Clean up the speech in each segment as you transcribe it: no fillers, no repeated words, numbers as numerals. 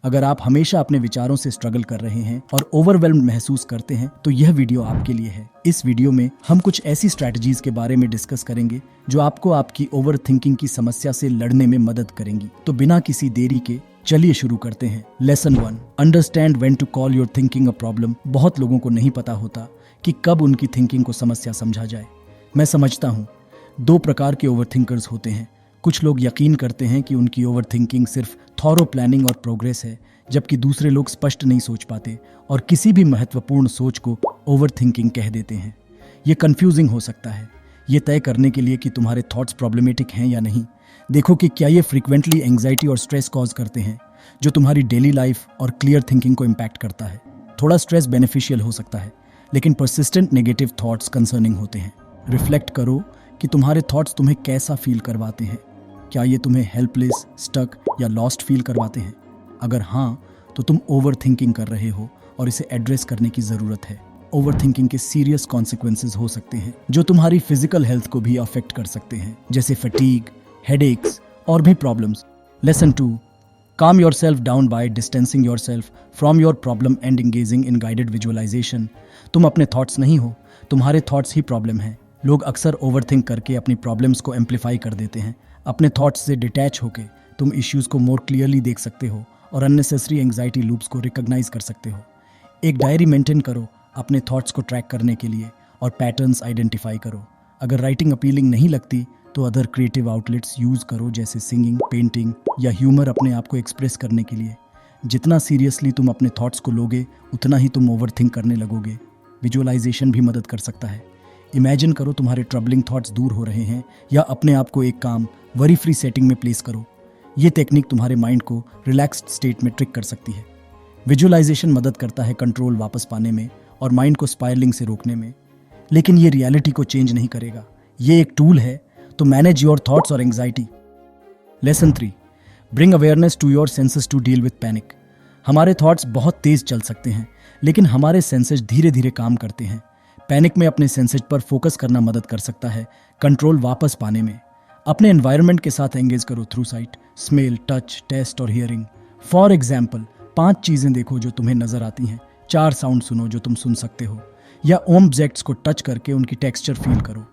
अगर आप हमेशा अपने विचारों से स्ट्रगल कर रहे हैं और ओवरवेल्म्ड महसूस करते हैं तो यह वीडियो आपके लिए है। इस वीडियो में हम कुछ ऐसी स्ट्रैटेजीज के बारे में डिस्कस करेंगे जो आपको आपकी ओवर थिंकिंग की समस्या से लड़ने में मदद करेंगी। तो बिना किसी देरी के चलिए शुरू करते हैं। Lesson 1, understand when to call your thinking a problem. बहुत लोगों को नहीं पता होता कि कब उनकी थिंकिंग को समस्या समझा जाए। मैं समझता हूँ 2 प्रकार के ओवर थिंकर्स होते हैं। कुछ लोग यकीन करते हैं कि उनकी ओवर थिंकिंग सिर्फ थॉरो प्लानिंग और प्रोग्रेस है, जबकि दूसरे लोग स्पष्ट नहीं सोच पाते और किसी भी महत्वपूर्ण सोच को ओवर थिंकिंग कह देते हैं। ये कंफ्यूजिंग हो सकता है। ये तय करने के लिए कि तुम्हारे थॉट्स प्रॉब्लमेटिक हैं या नहीं, देखो कि क्या ये फ्रीक्वेंटली एंग्जाइटी और स्ट्रेस कॉज करते हैं जो तुम्हारी डेली लाइफ और क्लियर थिंकिंग को इम्पैक्ट करता है। थोड़ा स्ट्रेस बेनिफिशियल हो सकता है, लेकिन परसिस्टेंट नेगेटिव थॉट्स कंसर्निंग होते हैं। रिफ्लेक्ट करो कि तुम्हारे थॉट्स तुम्हें कैसा फील करवाते हैं। क्या ये तुम्हें हेल्पलेस, स्टक या लॉस्ट फील करवाते हैं? अगर हाँ, तो तुम ओवर थिंकिंग कर रहे हो और इसे एड्रेस करने की ज़रूरत है। ओवर थिंकिंग के सीरियस कॉन्सिक्वेंसेज हो सकते हैं जो तुम्हारी फिजिकल हेल्थ को भी अफेक्ट कर सकते हैं, जैसे फटीग, हेडेक्स और भी problems. Lesson 2, calm yourself down by distancing yourself from your problem and engaging in guided visualisation. तुम अपने थॉट्स नहीं हो, तुम्हारे थॉट्स ही प्रॉब्लम है। लोग अक्सर ओवर थिंक करके अपनी प्रॉब्लम्स को एम्पलीफाई कर देते हैं। अपने थॉट्स से डिटैच होकर तुम इश्यूज को मोर क्लियरली देख सकते हो और अननेसेसरी एंग्जाइटी लूप्स को रिकॉग्नाइज कर सकते हो। एक डायरी मेंटेन करो अपने थॉट्स को ट्रैक करने के लिए और पैटर्न्स आइडेंटिफाई करो। अगर राइटिंग अपीलिंग नहीं लगती तो अदर क्रिएटिव आउटलेट्स यूज करो, जैसे सिंगिंग, पेंटिंग या ह्यूमर अपने आप को एक्सप्रेस करने के लिए। जितना सीरियसली तुम अपने थॉट्स को लोगे उतना ही तुम ओवर थिंक करने लगोगे। विजुअलाइजेशन भी मदद कर सकता है। इमेजिन करो तुम्हारे ट्रबलिंग थॉट्स दूर हो रहे हैं या अपने आप को एक काम वरी फ्री सेटिंग में प्लेस करो। ये टेक्निक तुम्हारे माइंड को रिलैक्स्ड स्टेट में ट्रिक कर सकती है। विजुअलाइजेशन मदद करता है कंट्रोल वापस पाने में और माइंड को स्पायरलिंग से रोकने में, लेकिन ये रियलिटी को चेंज नहीं करेगा। ये एक टूल है तो मैनेज योर थॉट्स और anxiety. Lesson 3, bring awareness to your senses to deal with panic. हमारे थॉट्स बहुत तेज चल सकते हैं, लेकिन हमारे सेंसेस धीरे धीरे काम करते हैं। पैनिक में अपने सेंसेस पर फोकस करना मदद कर सकता है कंट्रोल वापस पाने में। अपने एनवायरनमेंट के साथ एंगेज करो through sight, smell, touch, taste और हियरिंग। फॉर एग्जाम्पल, 5 चीजें देखो जो तुम्हें नजर आती हैं, 4 साउंड सुनो जो तुम सुन सकते हो, या ऑब्जेक्ट्स को टच करके उनकी टेक्सचर फील करो।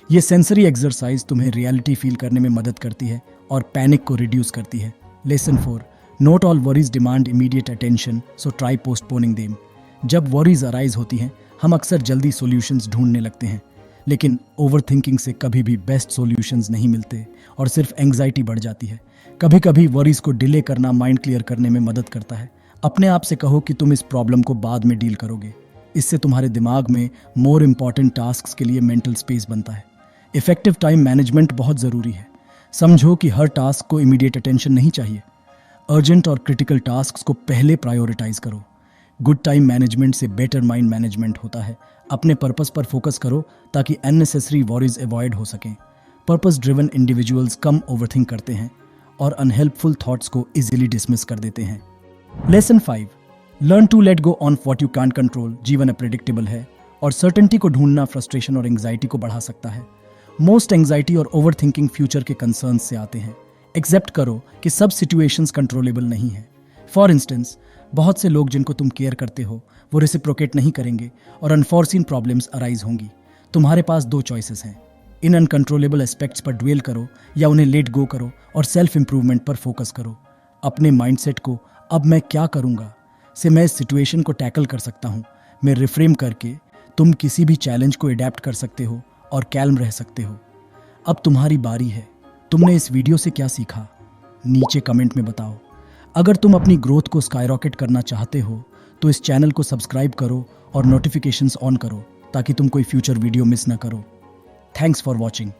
ये सेंसरी एक्सरसाइज तुम्हें रियलिटी फील करने में मदद करती है और पैनिक को रिड्यूस करती है। Lesson 4, not all worries demand immediate attention, so try postponing them. जब वरीज अराइज होती हैं हम अक्सर जल्दी सॉल्यूशंस ढूंढने लगते हैं, लेकिन ओवर थिंकिंग से कभी भी बेस्ट सॉल्यूशंस नहीं मिलते और सिर्फ एंग्जाइटी बढ़ जाती है। कभी कभी वरीज को डिले करना माइंड क्लियर करने में मदद करता है। अपने आप से कहो कि तुम इस प्रॉब्लम को बाद में डील करोगे। इससे तुम्हारे दिमाग में मोर इम्पॉर्टेंट टास्क्स के लिए मेंटल स्पेस बनता है। इफेक्टिव टाइम मैनेजमेंट बहुत ज़रूरी है। समझो कि हर टास्क को इमीडिएट अटेंशन नहीं चाहिए। अर्जेंट और क्रिटिकल टास्क्स को पहले प्रायोरिटाइज करो। गुड टाइम मैनेजमेंट से बेटर माइंड मैनेजमेंट होता है। अपने पर्पस पर फोकस करो ताकि अननेसेसरी वॉरीज अवॉइड हो सकें। पर्पस ड्रिवन इंडिविजुअल्स कम ओवरथिंक करते हैं और अनहेल्पफुल थॉट्स को इजीली डिसमिस कर देते हैं। Lesson 5, learn to let on what you can't control. जीवन अप्रेडिक्टेबल है और सर्टेनिटी को ढूंढना फ्रस्ट्रेशन और एंग्जाइटी को बढ़ा सकता है। मोस्ट एंग्जाइटी और ओवर थिंकिंग फ्यूचर के कंसर्न से आते हैं। एक्सेप्ट करो कि सब सिचुएशंस कंट्रोलेबल नहीं है। फॉर इंस्टेंस, बहुत से लोग जिनको तुम केयर करते हो वो रेसिप्रोकेट नहीं करेंगे और अनफॉर्सीन प्रॉब्लम्स अराइज होंगी। तुम्हारे पास 2 चॉइसेस हैं। इन अनकंट्रोलेबल एस्पेक्ट्स पर ड्वेल करो या उन्हें लेट गो करो और सेल्फ इंप्रूवमेंट पर फोकस करो। अपने माइंडसेट को अब मैं क्या करूँगा से मैं इस सिचुएशन को टैकल कर सकता हूँ मैं रिफ्रेम करके तुम किसी भी चैलेंज को अडेप्ट कर सकते हो और कैल्म रह सकते हो। अब तुम्हारी बारी है। तुमने इस वीडियो से क्या सीखा नीचे कमेंट में बताओ। अगर तुम अपनी ग्रोथ को स्काईरॉकेट करना चाहते हो तो इस चैनल को सब्सक्राइब करो और नोटिफिकेशंस ऑन करो ताकि तुम कोई फ्यूचर वीडियो मिस ना करो। Thanks for watching.